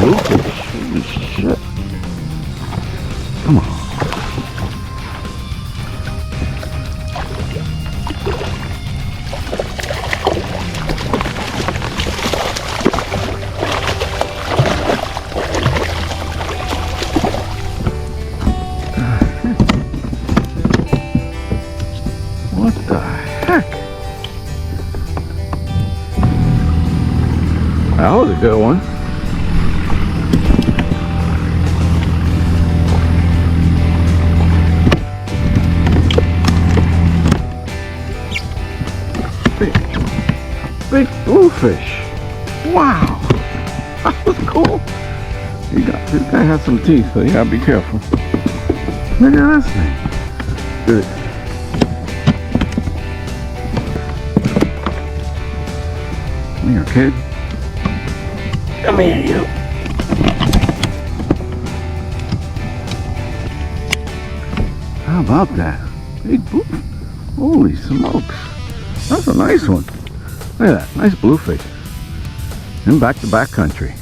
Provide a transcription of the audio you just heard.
Bluefish. Holy shit. Come on. What the heck? That was a good one. Big bluefish. Wow. That was cool. This guy has some teeth, so you gotta be careful. Look at this thing. Good. Come here, kid. Come here, you. How about that? Big blue. Holy smokes. That's a nice one. Look at that. Nice bluefish. In back to back country.